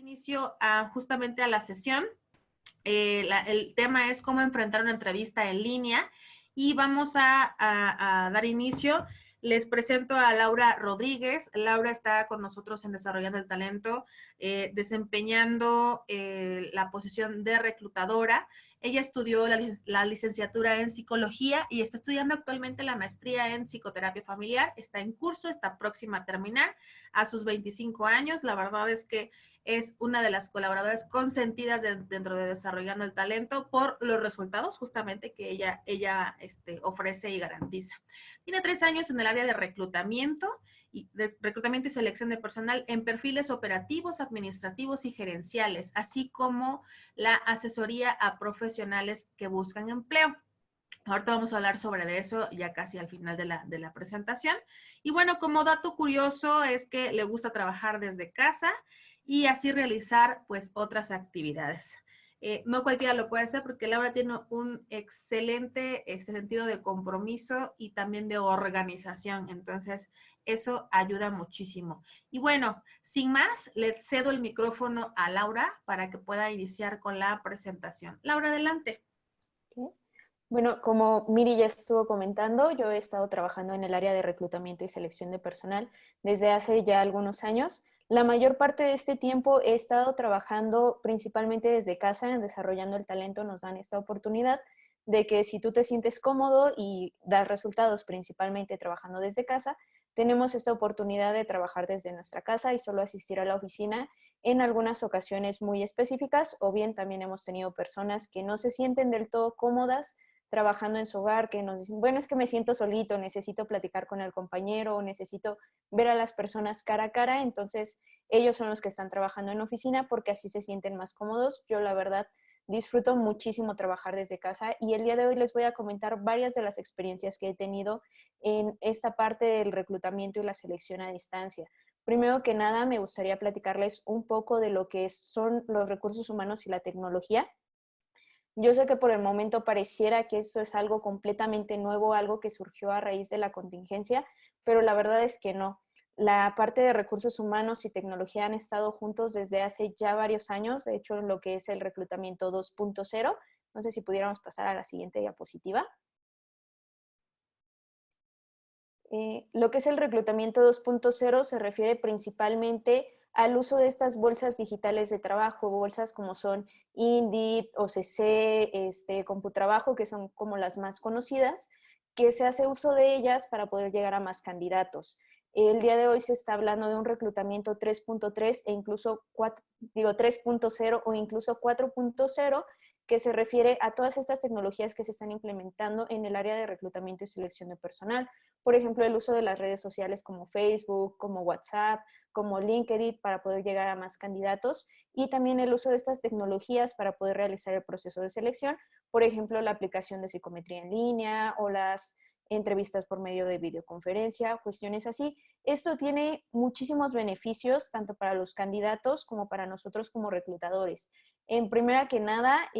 inicio justamente a la sesión. El tema es cómo enfrentar una entrevista en línea y vamos a dar inicio. Les presento a Laura Rodríguez. Laura está con nosotros en Desarrollando el Talento, desempeñando la posición de reclutadora. Ella estudió la licenciatura en psicología y está estudiando actualmente la maestría en psicoterapia familiar. Está en curso, está próxima a terminar a sus 25 años. La verdad es que es una de las colaboradoras consentidas dentro de Desarrollando el Talento por los resultados justamente que ella ofrece y garantiza. Tiene 3 años en el área de reclutamiento y selección de personal en perfiles operativos, administrativos y gerenciales, así como la asesoría a profesionales que buscan empleo. Ahorita vamos a hablar sobre eso ya casi al final de la presentación. Y bueno, como dato curioso es que le gusta trabajar desde casa y así realizar pues otras actividades. No cualquiera lo puede hacer porque Laura tiene un excelente sentido de compromiso y también de organización. Entonces, eso ayuda muchísimo. Y bueno, sin más, le cedo el micrófono a Laura para que pueda iniciar con la presentación. Laura, adelante. Bueno, como Miri ya estuvo comentando, yo he estado trabajando en el área de reclutamiento y selección de personal desde hace ya algunos años. La mayor parte de este tiempo he estado trabajando principalmente desde casa, en Desarrollando el Talento nos dan esta oportunidad de que si tú te sientes cómodo y das resultados principalmente trabajando desde casa, tenemos esta oportunidad de trabajar desde nuestra casa y solo asistir a la oficina en algunas ocasiones muy específicas, o bien también hemos tenido personas que no se sienten del todo cómodas trabajando en su hogar, que nos dicen, bueno, es que me siento solito, necesito platicar con el compañero, o necesito ver a las personas cara a cara, entonces ellos son los que están trabajando en oficina porque así se sienten más cómodos. Yo la verdad disfruto muchísimo trabajar desde casa y el día de hoy les voy a comentar varias de las experiencias que he tenido en esta parte del reclutamiento y la selección a distancia. Primero que nada, me gustaría platicarles un poco de lo que son los recursos humanos y la tecnología. Yo sé que por el momento pareciera que esto es algo completamente nuevo, algo que surgió a raíz de la contingencia, pero la verdad es que no. La parte de recursos humanos y tecnología han estado juntos desde hace ya varios años, de hecho lo que es el reclutamiento 2.0. No sé si pudiéramos pasar a la siguiente diapositiva. Lo que es el reclutamiento 2.0 se refiere principalmente al uso de estas bolsas digitales de trabajo, bolsas como son Indeed, OCC, Computrabajo, que son como las más conocidas, que se hace uso de ellas para poder llegar a más candidatos. El día de hoy se está hablando de un reclutamiento 3.3 e incluso 3.0 o incluso 4.0, que se refiere a todas estas tecnologías que se están implementando en el área de reclutamiento y selección de personal. Por ejemplo, el uso de las redes sociales como Facebook, como WhatsApp, como LinkedIn para poder llegar a más candidatos y también el uso de estas tecnologías para poder realizar el proceso de selección, por ejemplo, la aplicación de psicometría en línea o las entrevistas por medio de videoconferencia, cuestiones así. Esto tiene muchísimos beneficios tanto para los candidatos como para nosotros como reclutadores. En primera que nada,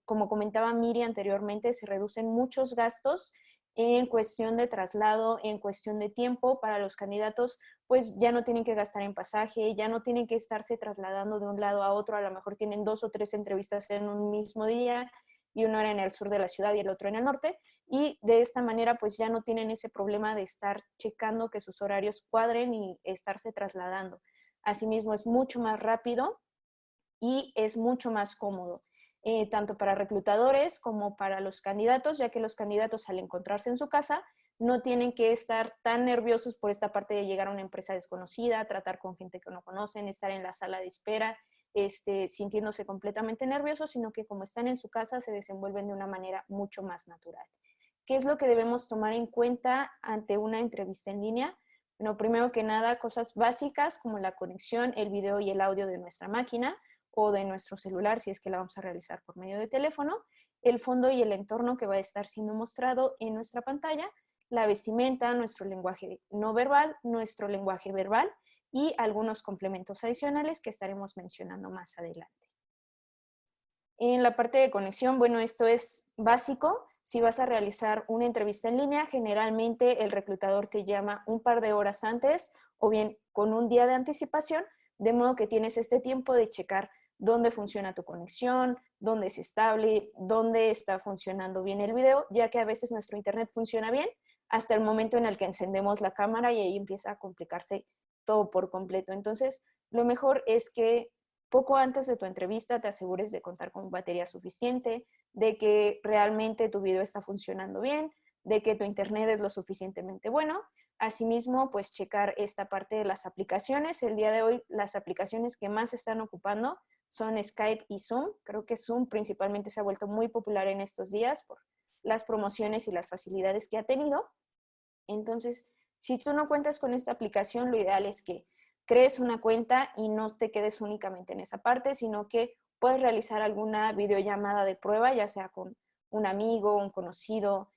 como comentaba Miri anteriormente, se reducen muchos gastos en cuestión de traslado, en cuestión de tiempo para los candidatos, pues ya no tienen que gastar en pasaje, ya no tienen que estarse trasladando de un lado a otro, a lo mejor tienen 2 o 3 entrevistas en un mismo día y uno era en el sur de la ciudad y el otro en el norte, y de esta manera pues ya no tienen ese problema de estar checando que sus horarios cuadren y estarse trasladando. Asimismo es mucho más rápido y es mucho más cómodo. Tanto para reclutadores como para los candidatos, ya que los candidatos al encontrarse en su casa no tienen que estar tan nerviosos por esta parte de llegar a una empresa desconocida, tratar con gente que no conocen, estar en la sala de espera, sintiéndose completamente nerviosos, sino que como están en su casa se desenvuelven de una manera mucho más natural. ¿Qué es lo que debemos tomar en cuenta ante una entrevista en línea? Bueno, primero que nada, cosas básicas como la conexión, el video y el audio de nuestra máquina, o de nuestro celular si es que la vamos a realizar por medio de teléfono, el fondo y el entorno que va a estar siendo mostrado en nuestra pantalla, la vestimenta, nuestro lenguaje no verbal, nuestro lenguaje verbal y algunos complementos adicionales que estaremos mencionando más adelante. En la parte de conexión, bueno, esto es básico. Si vas a realizar una entrevista en línea, generalmente el reclutador te llama un par de horas antes o bien con un día de anticipación de modo que tienes este tiempo de checar dónde funciona tu conexión, dónde es estable, dónde está funcionando bien el video, ya que a veces nuestro internet funciona bien hasta el momento en el que encendemos la cámara y ahí empieza a complicarse todo por completo. Entonces, lo mejor es que poco antes de tu entrevista te asegures de contar con batería suficiente, de que realmente tu video está funcionando bien, de que tu internet es lo suficientemente bueno. Asimismo, pues checar esta parte de las aplicaciones. El día de hoy, las aplicaciones que más se están ocupando son Skype y Zoom. Creo que Zoom principalmente se ha vuelto muy popular en estos días por las promociones y las facilidades que ha tenido. Entonces, si tú no cuentas con esta aplicación, lo ideal es que crees una cuenta y no te quedes únicamente en esa parte, sino que puedes realizar alguna videollamada de prueba, ya sea con un amigo, un conocido,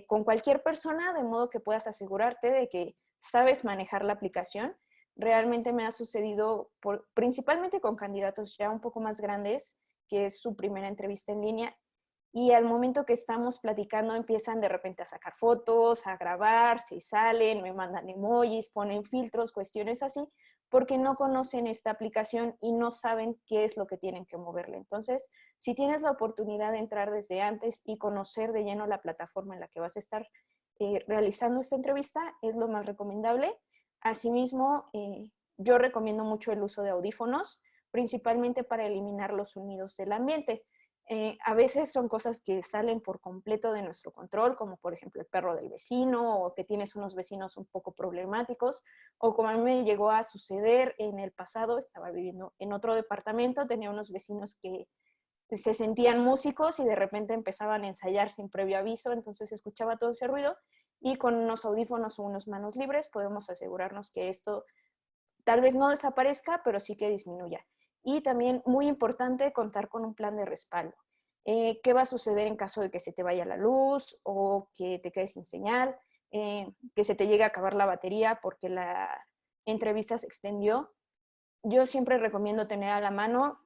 con cualquier persona, de modo que puedas asegurarte de que sabes manejar la aplicación. Realmente me ha sucedido principalmente con candidatos ya un poco más grandes, que es su primera entrevista en línea, y al momento que estamos platicando empiezan de repente a sacar fotos, a grabar, se salen, me mandan emojis, ponen filtros, cuestiones así, porque no conocen esta aplicación y no saben qué es lo que tienen que moverle. Entonces, si tienes la oportunidad de entrar desde antes y conocer de lleno la plataforma en la que vas a estar realizando esta entrevista, es lo más recomendable. Asimismo, yo recomiendo mucho el uso de audífonos, principalmente para eliminar los sonidos del ambiente. A veces son cosas que salen por completo de nuestro control, como por ejemplo el perro del vecino, o que tienes unos vecinos un poco problemáticos, o como a mí me llegó a suceder en el pasado, estaba viviendo en otro departamento, tenía unos vecinos que se sentían músicos y de repente empezaban a ensayar sin previo aviso, entonces escuchaba todo ese ruido, y con unos audífonos o unas manos libres podemos asegurarnos que esto tal vez no desaparezca, pero sí que disminuya. Y también, muy importante, contar con un plan de respaldo. ¿Qué va a suceder en caso de que se te vaya la luz o que te quedes sin señal? Que se te llegue a acabar la batería porque la entrevista se extendió. Yo siempre recomiendo tener a la mano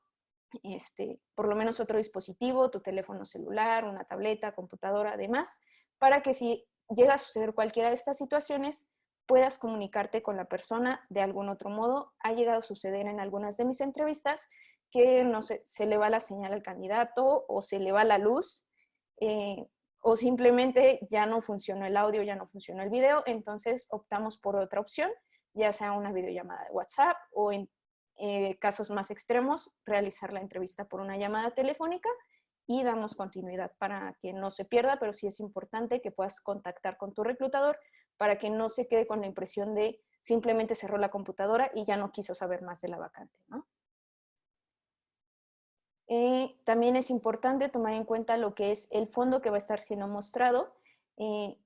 por lo menos otro dispositivo, tu teléfono celular, una tableta, computadora, además, para que si llega a suceder cualquiera de estas situaciones, puedas comunicarte con la persona de algún otro modo. Ha llegado a suceder en algunas de mis entrevistas que no sé, se le va la señal al candidato o se le va la luz o simplemente ya no funcionó el audio, ya no funcionó el video, entonces optamos por otra opción, ya sea una videollamada de WhatsApp o en casos más extremos, realizar la entrevista por una llamada telefónica y damos continuidad para que no se pierda, pero sí es importante que puedas contactar con tu reclutador para que no se quede con la impresión de simplemente cerró la computadora y ya no quiso saber más de la vacante, ¿no? También es importante tomar en cuenta lo que es el fondo que va a estar siendo mostrado,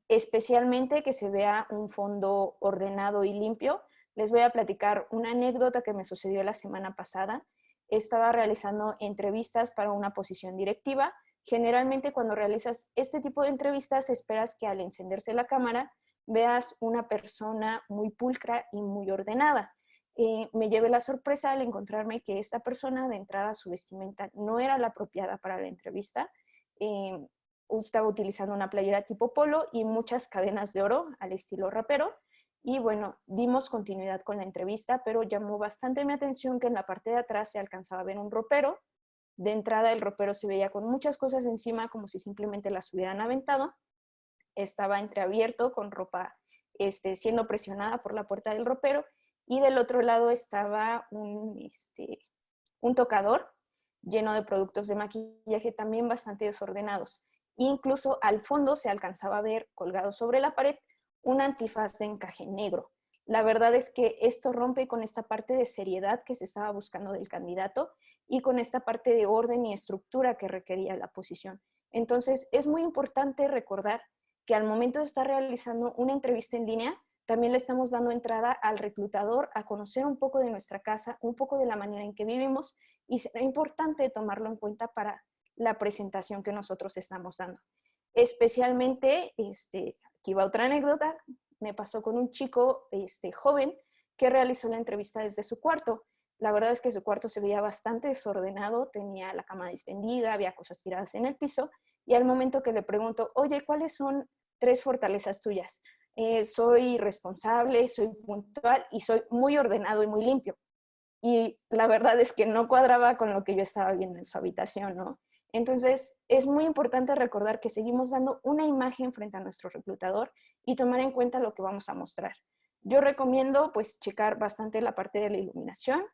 especialmente que se vea un fondo ordenado y limpio. Les voy a platicar una anécdota que me sucedió la semana pasada. Estaba realizando entrevistas para una posición directiva. Generalmente cuando realizas este tipo de entrevistas esperas que al encenderse la cámara veas una persona muy pulcra y muy ordenada. Me llevé la sorpresa al encontrarme que esta persona, de entrada, su vestimenta no era la apropiada para la entrevista. Estaba utilizando una playera tipo polo y muchas cadenas de oro al estilo rapero. Y bueno, dimos continuidad con la entrevista, pero llamó bastante mi atención que en la parte de atrás se alcanzaba a ver un ropero. De entrada, el ropero se veía con muchas cosas encima, como si simplemente las hubieran aventado. Estaba entreabierto con ropa siendo presionada por la puerta del ropero, y del otro lado estaba un tocador lleno de productos de maquillaje también bastante desordenados. Incluso al fondo se alcanzaba a ver colgado sobre la pared un antifaz de encaje negro. La verdad es que esto rompe con esta parte de seriedad que se estaba buscando del candidato y con esta parte de orden y estructura que requería la posición. Entonces, es muy importante recordar que al momento de estar realizando una entrevista en línea, también le estamos dando entrada al reclutador a conocer un poco de nuestra casa, un poco de la manera en que vivimos, y será importante tomarlo en cuenta para la presentación que nosotros estamos dando. Especialmente, aquí va otra anécdota, me pasó con un chico joven que realizó la entrevista desde su cuarto. La verdad es que su cuarto se veía bastante desordenado, tenía la cama extendida, había cosas tiradas en el piso, y al momento que le pregunto, oye, ¿cuáles son 3 fortalezas tuyas? Soy responsable, soy puntual y soy muy ordenado y muy limpio. y la verdad es que no cuadraba con lo que yo estaba viendo en su habitación, ¿no? Entonces, es muy importante recordar que seguimos dando una imagen frente a nuestro reclutador y tomar en cuenta lo que vamos a mostrar. Yo recomiendo, pues, checar bastante la parte de la iluminación,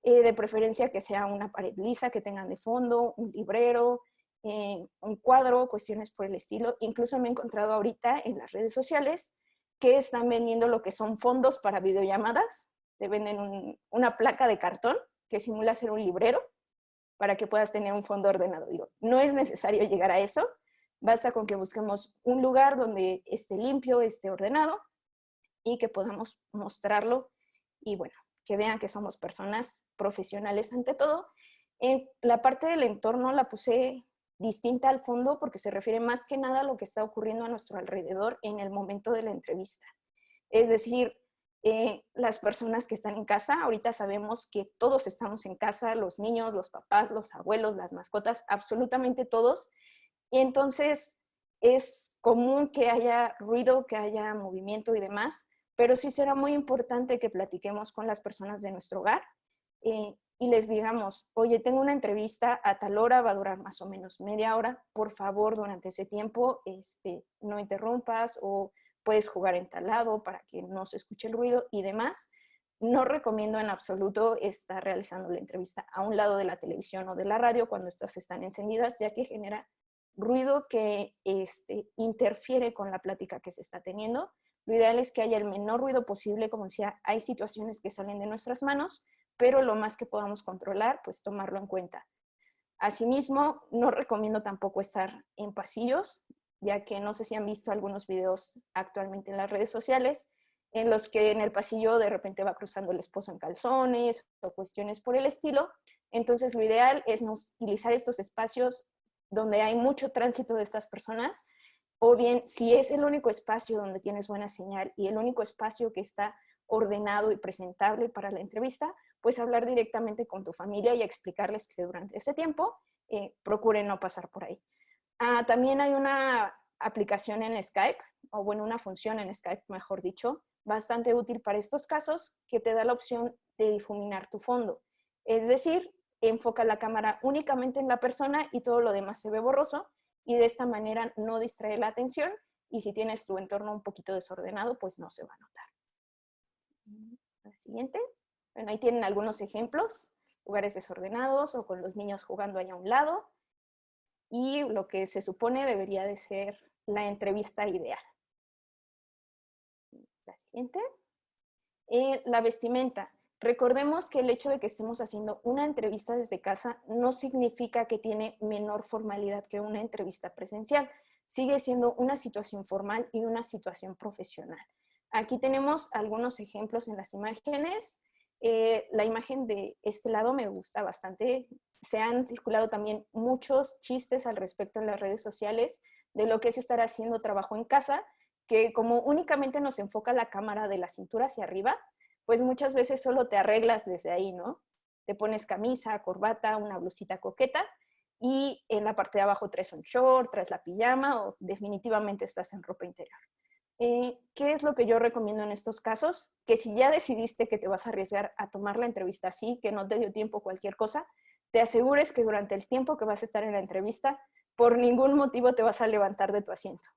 de preferencia que sea una pared lisa, que tengan de fondo, un librero, un cuadro, cuestiones por el estilo. Incluso me he encontrado ahorita en las redes sociales que están vendiendo lo que son fondos para videollamadas. Te venden una placa de cartón que simula ser un librero para que puedas tener un fondo ordenado. Digo, no es necesario llegar a eso, basta con que busquemos un lugar donde esté limpio, esté ordenado y que podamos mostrarlo y bueno, que vean que somos personas profesionales ante todo. La parte del entorno la puse distinta al fondo porque se refiere más que nada a lo que está ocurriendo a nuestro alrededor en el momento de la entrevista. Es decir, las personas que están en casa, ahorita sabemos que todos estamos en casa, los niños, los papás, los abuelos, las mascotas, absolutamente todos. Y entonces es común que haya ruido, que haya movimiento y demás, pero sí será muy importante que platiquemos con las personas de nuestro hogar y les digamos, oye, tengo una entrevista a tal hora, va a durar más o menos media hora, por favor, durante ese tiempo no interrumpas o puedes jugar en tal lado para que no se escuche el ruido y demás. No recomiendo en absoluto estar realizando la entrevista a un lado de la televisión o de la radio cuando estas están encendidas, ya que genera ruido que interfiere con la plática que se está teniendo. Lo ideal es que haya el menor ruido posible, como decía, hay situaciones que salen de nuestras manos, pero lo más que podamos controlar, pues tomarlo en cuenta. Asimismo, no recomiendo tampoco estar en pasillos, ya que no sé si han visto algunos videos actualmente en las redes sociales, en los que en el pasillo de repente va cruzando el esposo en calzones o cuestiones por el estilo. Entonces, lo ideal es no utilizar estos espacios donde hay mucho tránsito de estas personas, o bien si es el único espacio donde tienes buena señal y el único espacio que está ordenado y presentable para la entrevista, pues hablar directamente con tu familia y explicarles que durante ese tiempo procuren no pasar por ahí. También hay una aplicación en Skype, o bueno, una función en Skype, mejor dicho, bastante útil para estos casos, que te da la opción de difuminar tu fondo. Es decir, enfoca la cámara únicamente en la persona y todo lo demás se ve borroso, y de esta manera no distrae la atención, y si tienes tu entorno un poquito desordenado, pues no se va a notar. La siguiente. Bueno, ahí tienen algunos ejemplos, lugares desordenados o con los niños jugando ahí a un lado, y lo que se supone debería de ser la entrevista ideal. La siguiente. La vestimenta. Recordemos que el hecho de que estemos haciendo una entrevista desde casa no significa que tiene menor formalidad que una entrevista presencial. Sigue siendo una situación formal y una situación profesional. Aquí tenemos algunos ejemplos en las imágenes. La imagen de este lado me gusta bastante. Se han circulado también muchos chistes al respecto en las redes sociales de lo que es estar haciendo trabajo en casa, que como únicamente nos enfoca la cámara de la cintura hacia arriba, pues muchas veces solo te arreglas desde ahí, ¿no? Te pones camisa, corbata, una blusita coqueta y en la parte de abajo traes un short, traes la pijama o definitivamente estás en ropa interior. ¿Qué es lo que yo recomiendo en estos casos? Que si ya decidiste que te vas a arriesgar a tomar la entrevista así, que no te dio tiempo cualquier cosa, te asegures que durante el tiempo que vas a estar en la entrevista, por ningún motivo te vas a levantar de tu asiento.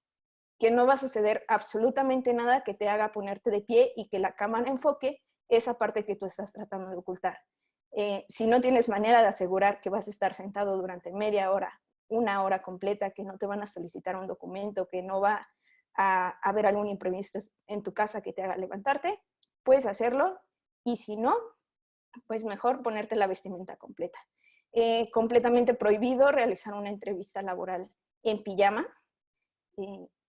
Que no va a suceder absolutamente nada que te haga ponerte de pie y que la cámara enfoque esa parte que tú estás tratando de ocultar. Si no tienes manera de asegurar que vas a estar sentado durante media hora, una hora completa, que no te van a solicitar un documento, que no va a haber algún imprevisto en tu casa que te haga levantarte, puedes hacerlo, y si no, pues mejor ponerte la vestimenta completa. Completamente prohibido realizar una entrevista laboral en pijama.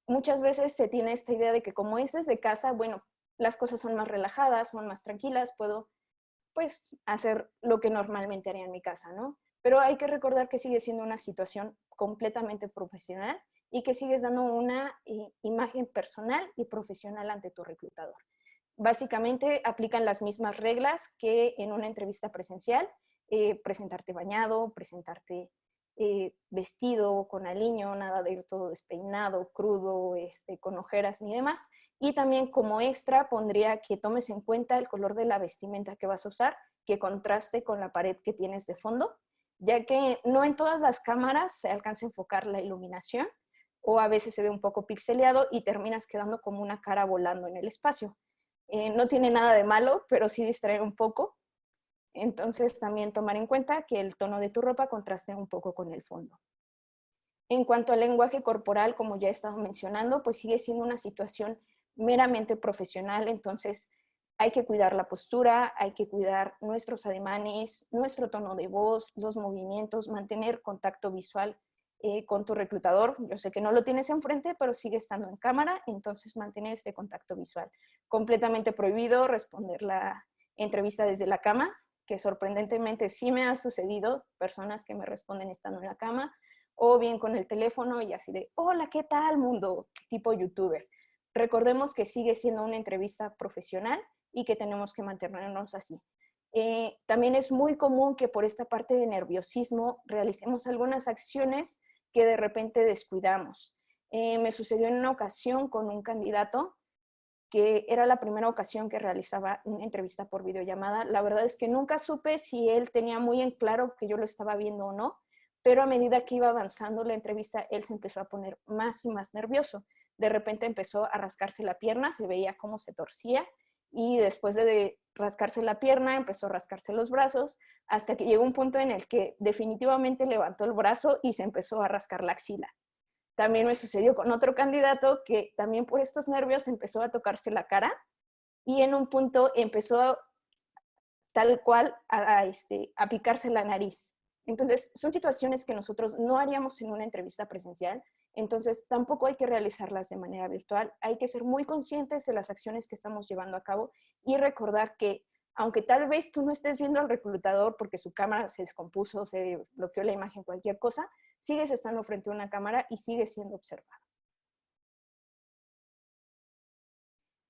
Muchas veces se tiene esta idea de que como es desde casa, bueno, las cosas son más relajadas, son más tranquilas, puedo pues hacer lo que normalmente haría en mi casa, ¿no? Pero hay que recordar que sigue siendo una situación completamente profesional y que sigues dando una imagen personal y profesional ante tu reclutador. Básicamente aplican las mismas reglas que en una entrevista presencial, presentarte bañado, presentarte vestido, con aliño, nada de ir todo despeinado, crudo, con ojeras ni demás. Y también como extra pondría que tomes en cuenta el color de la vestimenta que vas a usar, que contraste con la pared que tienes de fondo, ya que no en todas las cámaras se alcanza a enfocar la iluminación, o a veces se ve un poco pixeleado y terminas quedando como una cara volando en el espacio. No tiene nada de malo, pero sí distrae un poco. Entonces también tomar en cuenta que el tono de tu ropa contraste un poco con el fondo. En cuanto al lenguaje corporal, como ya he estado mencionando, pues sigue siendo una situación meramente profesional, entonces hay que cuidar la postura, hay que cuidar nuestros ademanes, nuestro tono de voz, los movimientos, mantener contacto visual con tu reclutador. Yo sé que no lo tienes enfrente, pero sigue estando en cámara, entonces mantener este contacto visual. Completamente prohibido responder la entrevista desde la cama, que sorprendentemente sí me ha sucedido, personas que me responden estando en la cama, o bien con el teléfono y así de, hola, ¿qué tal, mundo? Tipo youtuber. Recordemos que sigue siendo una entrevista profesional y que tenemos que mantenernos así. También es muy común que por esta parte de nerviosismo realicemos algunas acciones que de repente descuidamos. Me sucedió en una ocasión con un candidato que era la primera ocasión que realizaba una entrevista por videollamada. La verdad es que nunca supe si él tenía muy en claro que yo lo estaba viendo o no, pero a medida que iba avanzando la entrevista, él se empezó a poner más y más nervioso. De repente empezó a rascarse la pierna, se veía cómo se torcía, y después de rascarse la pierna, empezó a rascarse los brazos, hasta que llegó un punto en el que definitivamente levantó el brazo y se empezó a rascar la axila. También me sucedió con otro candidato que también por estos nervios empezó a tocarse la cara y en un punto empezó tal cual a picarse la nariz. Entonces, son situaciones que nosotros no haríamos en una entrevista presencial, entonces tampoco hay que realizarlas de manera virtual. Hay que ser muy conscientes de las acciones que estamos llevando a cabo y recordar que, aunque tal vez tú no estés viendo al reclutador porque su cámara se descompuso, se bloqueó la imagen, cualquier cosa, sigues estando frente a una cámara y sigues siendo observado.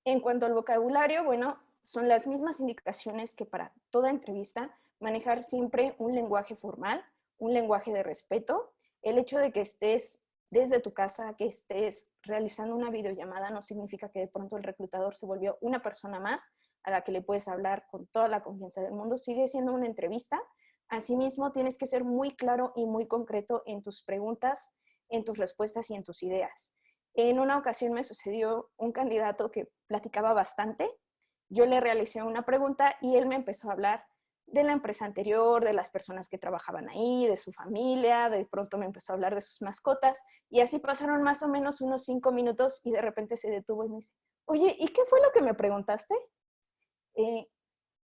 En cuanto al vocabulario, bueno, son las mismas indicaciones que para toda entrevista, manejar siempre un lenguaje formal, un lenguaje de respeto. El hecho de que estés desde tu casa, que estés realizando una videollamada, no significa que de pronto el reclutador se volvió una persona más a la que le puedes hablar con toda la confianza del mundo. Sigue siendo una entrevista. Asimismo, tienes que ser muy claro y muy concreto en tus preguntas, en tus respuestas y en tus ideas. En una ocasión me sucedió un candidato que platicaba bastante. Yo le realicé una pregunta y él me empezó a hablar de la empresa anterior, de las personas que trabajaban ahí, de su familia, de pronto me empezó a hablar de sus mascotas y así pasaron más o menos unos 5 minutos y de repente se detuvo y me dice, oye, ¿y qué fue lo que me preguntaste?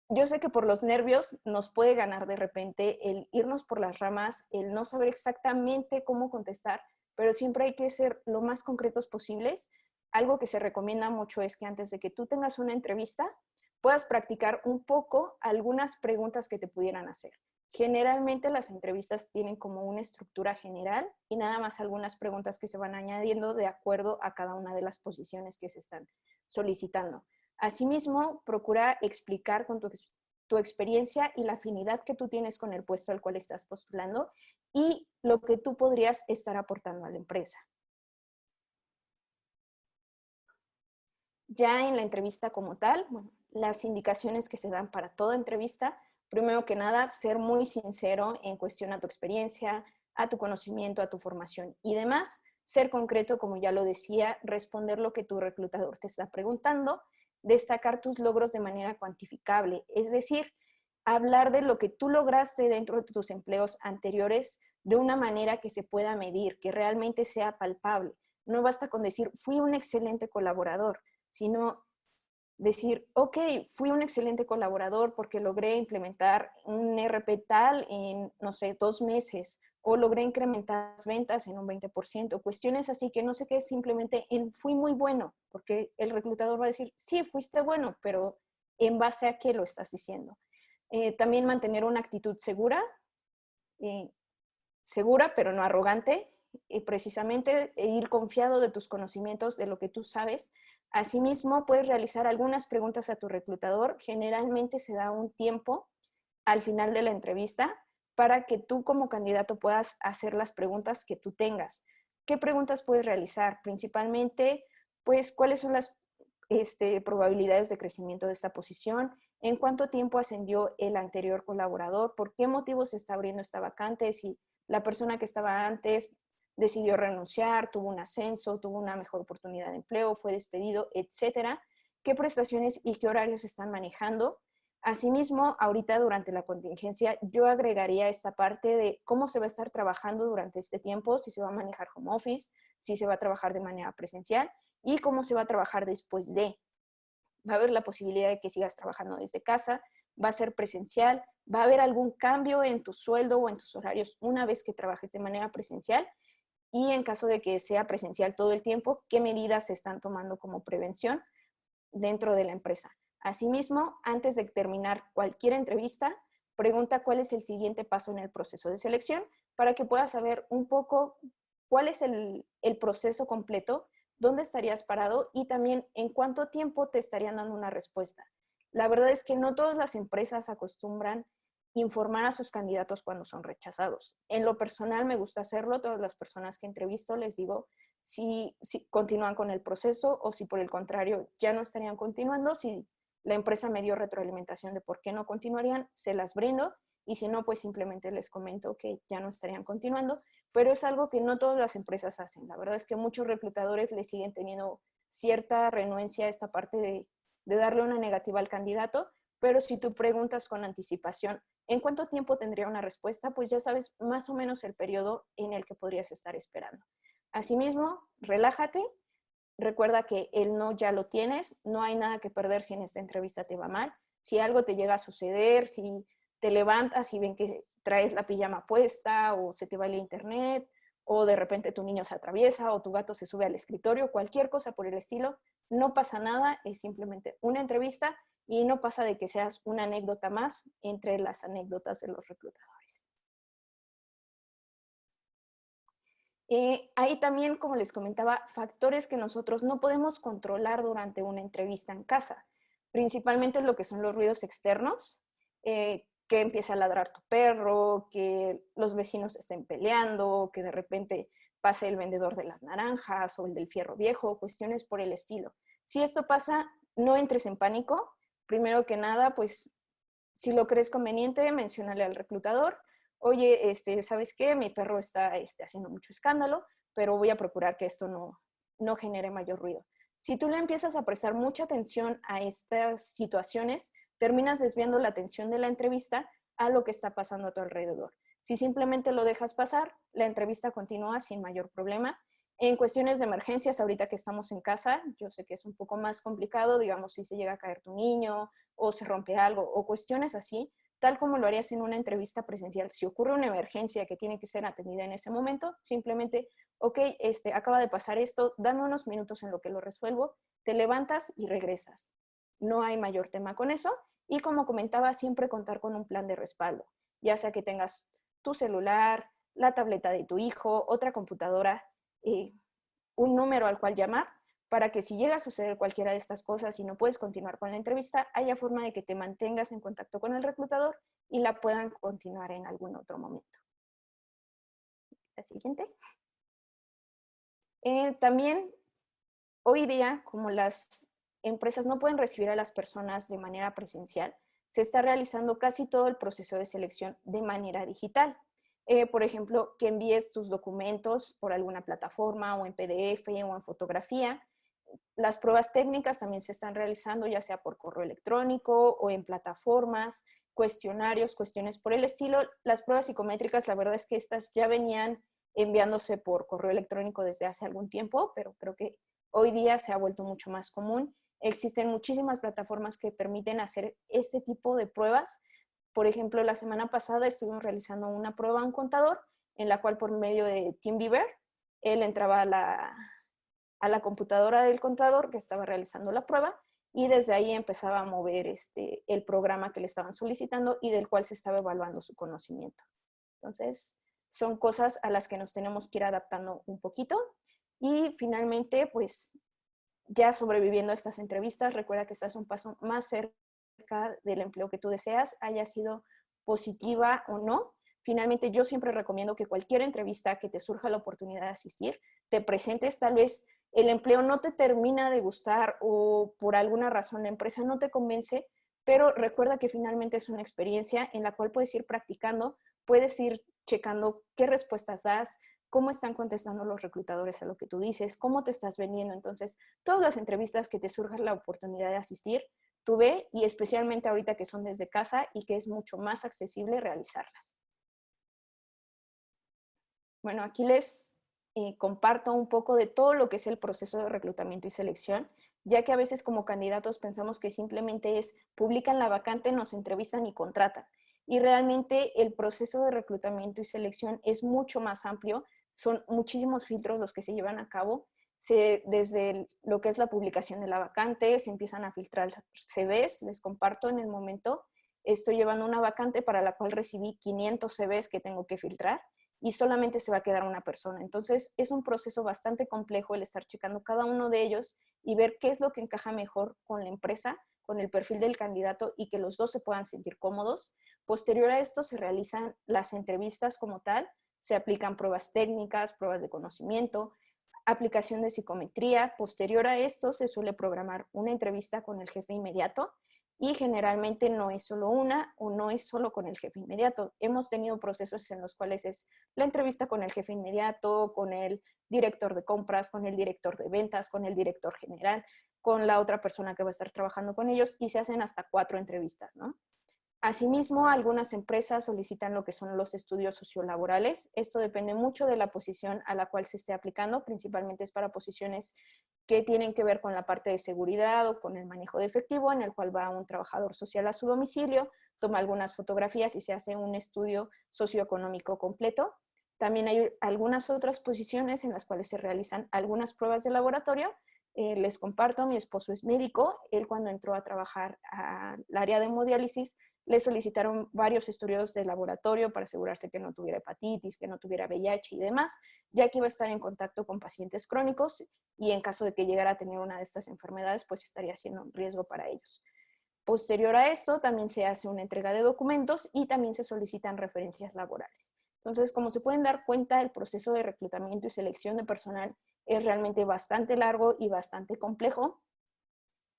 Yo sé que por los nervios nos puede ganar de repente el irnos por las ramas, el no saber exactamente cómo contestar, pero siempre hay que ser lo más concretos posibles. Algo que se recomienda mucho es que antes de que tú tengas una entrevista, puedas practicar un poco algunas preguntas que te pudieran hacer. Generalmente las entrevistas tienen como una estructura general y nada más algunas preguntas que se van añadiendo de acuerdo a cada una de las posiciones que se están solicitando. Asimismo, procura explicar con tu experiencia y la afinidad que tú tienes con el puesto al cual estás postulando y lo que tú podrías estar aportando a la empresa. Ya en la entrevista como tal, bueno, las indicaciones que se dan para toda entrevista, primero que nada, ser muy sincero en cuestión a tu experiencia, a tu conocimiento, a tu formación y demás. Ser concreto, como ya lo decía, responder lo que tu reclutador te está preguntando, destacar tus logros de manera cuantificable, es decir, hablar de lo que tú lograste dentro de tus empleos anteriores de una manera que se pueda medir, que realmente sea palpable. No basta con decir, fui un excelente colaborador, sino decir, ok, fui un excelente colaborador porque logré implementar un RP tal en, no sé, 2 meses, o logré incrementar las ventas en un 20%, cuestiones así que no se quede simplemente en fui muy bueno, porque el reclutador va a decir, sí, fuiste bueno, pero ¿en base a qué lo estás diciendo? También mantener una actitud segura, pero no arrogante, y precisamente ir confiado de tus conocimientos, de lo que tú sabes. Asimismo, puedes realizar algunas preguntas a tu reclutador. Generalmente se da un tiempo al final de la entrevista para que tú como candidato puedas hacer las preguntas que tú tengas. ¿Qué preguntas puedes realizar? Principalmente, pues, ¿cuáles son las probabilidades de crecimiento de esta posición? ¿En cuánto tiempo ascendió el anterior colaborador? ¿Por qué motivos se está abriendo esta vacante? Si la persona que estaba antes decidió renunciar, tuvo un ascenso, tuvo una mejor oportunidad de empleo, fue despedido, etcétera. ¿Qué prestaciones y qué horarios están manejando? Asimismo, ahorita durante la contingencia, yo agregaría esta parte de cómo se va a estar trabajando durante este tiempo, si se va a manejar home office, si se va a trabajar de manera presencial y cómo se va a trabajar después de. Va a haber la posibilidad de que sigas trabajando desde casa, va a ser presencial, va a haber algún cambio en tu sueldo o en tus horarios una vez que trabajes de manera presencial, y en caso de que sea presencial todo el tiempo, qué medidas se están tomando como prevención dentro de la empresa. Asimismo, antes de terminar cualquier entrevista, pregunta cuál es el siguiente paso en el proceso de selección para que puedas saber un poco cuál es el proceso completo, dónde estarías parado y también en cuánto tiempo te estarían dando una respuesta. La verdad es que no todas las empresas acostumbran informar a sus candidatos cuando son rechazados. En lo personal me gusta hacerlo, todas las personas que entrevisto les digo si continúan con el proceso o si por el contrario ya no estarían continuando. Si la empresa me dio retroalimentación de por qué no continuarían, se las brindo, y si no, pues simplemente les comento que ya no estarían continuando, pero es algo que no todas las empresas hacen. La verdad es que muchos reclutadores le siguen teniendo cierta renuencia a esta parte de darle una negativa al candidato, pero si tú preguntas con anticipación en cuánto tiempo tendría una respuesta, pues ya sabes más o menos el periodo en el que podrías estar esperando. Asimismo, relájate, recuerda que el no ya lo tienes, no hay nada que perder si en esta entrevista te va mal. Si algo te llega a suceder, si te levantas y ven que traes la pijama puesta o se te va el internet o de repente tu niño se atraviesa o tu gato se sube al escritorio, cualquier cosa por el estilo, no pasa nada, es simplemente una entrevista y no pasa de que seas una anécdota más entre las anécdotas de los reclutadores. Hay también, como les comentaba, factores que nosotros no podemos controlar durante una entrevista en casa, principalmente lo que son los ruidos externos, que empiece a ladrar tu perro, que los vecinos estén peleando, que de repente pase el vendedor de las naranjas o el del fierro viejo, cuestiones por el estilo. Si esto pasa, no entres en pánico. Primero que nada, pues, si lo crees conveniente, menciónale al reclutador: oye, ¿sabes qué? Mi perro está haciendo mucho escándalo, pero voy a procurar que esto no genere mayor ruido. Si tú le empiezas a prestar mucha atención a estas situaciones, terminas desviando la atención de la entrevista a lo que está pasando a tu alrededor. Si simplemente lo dejas pasar, la entrevista continúa sin mayor problema. En cuestiones de emergencias, ahorita que estamos en casa, yo sé que es un poco más complicado, digamos, si se llega a caer tu niño o se rompe algo o cuestiones así, tal como lo harías en una entrevista presencial. Si ocurre una emergencia que tiene que ser atendida en ese momento, simplemente, ok, acaba de pasar esto, dame unos minutos en lo que lo resuelvo, te levantas y regresas. No hay mayor tema con eso. Y como comentaba, siempre contar con un plan de respaldo, ya sea que tengas tu celular, la tableta de tu hijo, otra computadora, un número al cual llamar, para que si llega a suceder cualquiera de estas cosas y no puedes continuar con la entrevista, haya forma de que te mantengas en contacto con el reclutador y la puedan continuar en algún otro momento. La siguiente. También, hoy día, como las empresas no pueden recibir a las personas de manera presencial, se está realizando casi todo el proceso de selección de manera digital. Por ejemplo, que envíes tus documentos por alguna plataforma o en PDF o en fotografía. Las pruebas técnicas también se están realizando ya sea por correo electrónico o en plataformas, cuestionarios, cuestiones por el estilo. Las pruebas psicométricas, la verdad es que estas ya venían enviándose por correo electrónico desde hace algún tiempo, pero creo que hoy día se ha vuelto mucho más común. Existen muchísimas plataformas que permiten hacer este tipo de pruebas. Por ejemplo, la semana pasada estuvimos realizando una prueba a un contador en la cual por medio de TeamViewer, él entraba a la computadora del contador que estaba realizando la prueba y desde ahí empezaba a mover el programa que le estaban solicitando y del cual se estaba evaluando su conocimiento. Entonces, son cosas a las que nos tenemos que ir adaptando un poquito. Y finalmente, pues, ya sobreviviendo a estas entrevistas, recuerda que estás un paso más cerca del empleo que tú deseas, haya sido positiva o no. Finalmente, yo siempre recomiendo que cualquier entrevista que te surja la oportunidad de asistir, te presentes. Tal vez el empleo no te termina de gustar o por alguna razón la empresa no te convence, pero recuerda que finalmente es una experiencia en la cual puedes ir practicando, puedes ir checando qué respuestas das, cómo están contestando los reclutadores a lo que tú dices, cómo te estás vendiendo. Entonces, todas las entrevistas que te surja la oportunidad de asistir, tú ve, y especialmente ahorita que son desde casa y que es mucho más accesible realizarlas. Bueno, aquí les comparto un poco de todo lo que es el proceso de reclutamiento y selección, ya que a veces como candidatos pensamos que simplemente es publican la vacante, nos entrevistan y contratan. Y realmente el proceso de reclutamiento y selección es mucho más amplio, son muchísimos filtros los que se llevan a cabo. Desde lo que es la publicación de la vacante, se empiezan a filtrar CVs, les comparto en el momento, estoy llevando una vacante para la cual recibí 500 CVs que tengo que filtrar y solamente se va a quedar una persona. Entonces, es un proceso bastante complejo el estar checando cada uno de ellos y ver qué es lo que encaja mejor con la empresa, con el perfil del candidato y que los dos se puedan sentir cómodos. Posterior a esto, se realizan las entrevistas como tal, se aplican pruebas técnicas, pruebas de conocimiento, aplicación de psicometría. Posterior a esto, se suele programar una entrevista con el jefe inmediato, y generalmente no es solo una o no es solo con el jefe inmediato. Hemos tenido procesos en los cuales es la entrevista con el jefe inmediato, con el director de compras, con el director de ventas, con el director general, con la otra persona que va a estar trabajando con ellos, y se hacen hasta 4 entrevistas, ¿no? Asimismo, algunas empresas solicitan lo que son los estudios sociolaborales. Esto depende mucho de la posición a la cual se esté aplicando, principalmente es para posiciones que tienen que ver con la parte de seguridad o con el manejo de efectivo, en el cual va un trabajador social a su domicilio, toma algunas fotografías y se hace un estudio socioeconómico completo. También hay algunas otras posiciones en las cuales se realizan algunas pruebas de laboratorio. Les comparto, mi esposo es médico, él cuando entró a trabajar al área de hemodiálisis, le solicitaron varios estudios de laboratorio para asegurarse que no tuviera hepatitis, que no tuviera VIH y demás, ya que iba a estar en contacto con pacientes crónicos y en caso de que llegara a tener una de estas enfermedades, pues estaría siendo un riesgo para ellos. Posterior a esto, también se hace una entrega de documentos y también se solicitan referencias laborales. Entonces, como se pueden dar cuenta, el proceso de reclutamiento y selección de personal es realmente bastante largo y bastante complejo,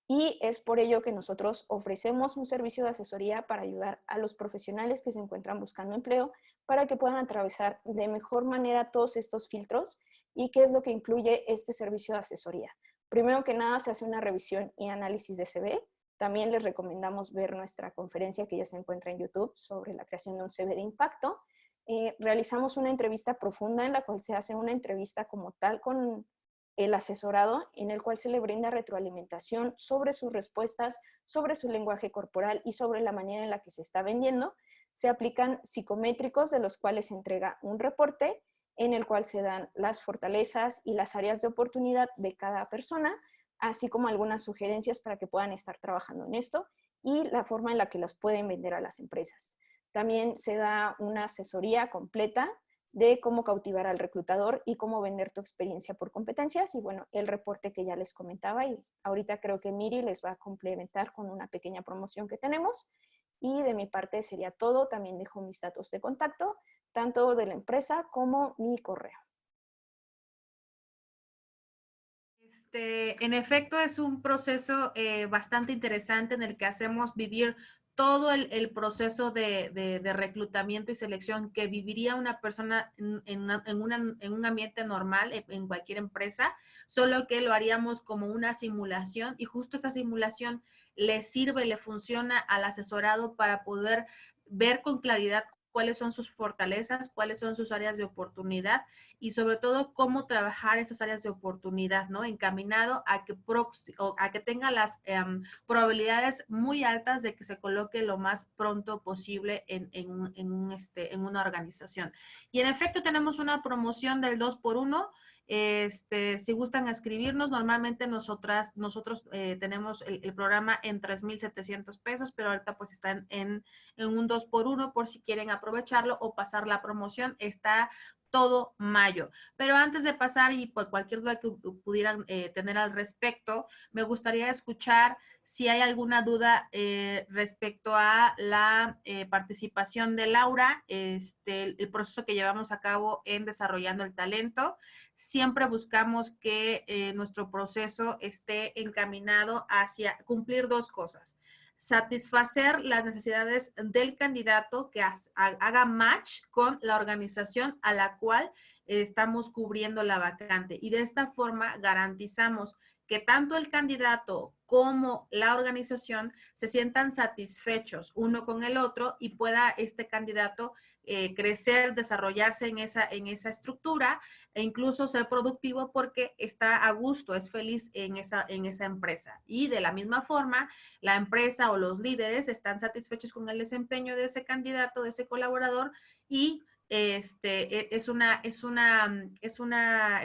y es por ello que nosotros ofrecemos un servicio de asesoría para ayudar a los profesionales que se encuentran buscando empleo para que puedan atravesar de mejor manera todos estos filtros. ¿Y qué es lo que incluye este servicio de asesoría? Primero que nada, se hace una revisión y análisis de CV. También les recomendamos ver nuestra conferencia que ya se encuentra en YouTube sobre la creación de un CV de impacto. Realizamos una entrevista profunda en la cual se hace una entrevista como tal con el asesorado, en el cual se le brinda retroalimentación sobre sus respuestas, sobre su lenguaje corporal y sobre la manera en la que se está vendiendo. Se aplican psicométricos, de los cuales se entrega un reporte en el cual se dan las fortalezas y las áreas de oportunidad de cada persona, así como algunas sugerencias para que puedan estar trabajando en esto y la forma en la que las pueden vender a las empresas. También se da una asesoría completa de cómo cautivar al reclutador y cómo vender tu experiencia por competencias, y bueno, el reporte que ya les comentaba, y ahorita creo que Miri les va a complementar con una pequeña promoción que tenemos. Y de mi parte sería todo. También dejo mis datos de contacto, tanto de la empresa como mi correo. En efecto, es un proceso bastante interesante en el que hacemos vivir todo el proceso de reclutamiento y selección que viviría una persona en un ambiente normal, en cualquier empresa, solo que lo haríamos como una simulación, y justo esa simulación le sirve, le funciona al asesorado para poder ver con claridad cuáles son sus fortalezas, cuáles son sus áreas de oportunidad y sobre todo cómo trabajar esas áreas de oportunidad, ¿no? Encaminado a que tenga las probabilidades muy altas de que se coloque lo más pronto posible en una organización. Y en efecto tenemos una promoción del 2x1. Si gustan escribirnos, normalmente nosotros tenemos el programa en 3,700 pesos, pero ahorita pues está en un 2x1 por si quieren aprovecharlo o pasar la promoción. Está todo mayo. Pero antes de pasar y por cualquier duda que pudieran tener al respecto, me gustaría escuchar si hay alguna duda respecto a la participación de Laura, el proceso que llevamos a cabo en desarrollando el talento. Siempre buscamos que nuestro proceso esté encaminado hacia cumplir dos cosas: satisfacer las necesidades del candidato, que haga match con la organización a la cual estamos cubriendo la vacante, y de esta forma garantizamos que tanto el candidato como la organización se sientan satisfechos uno con el otro y pueda este candidato crecer, desarrollarse en esa estructura e incluso ser productivo porque está a gusto, es feliz en esa empresa. Y de la misma forma, la empresa o los líderes están satisfechos con el desempeño de ese candidato, de ese colaborador, y es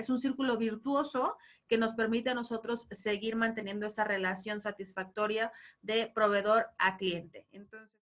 un círculo virtuoso que nos permite a nosotros seguir manteniendo esa relación satisfactoria de proveedor a cliente. Entonces,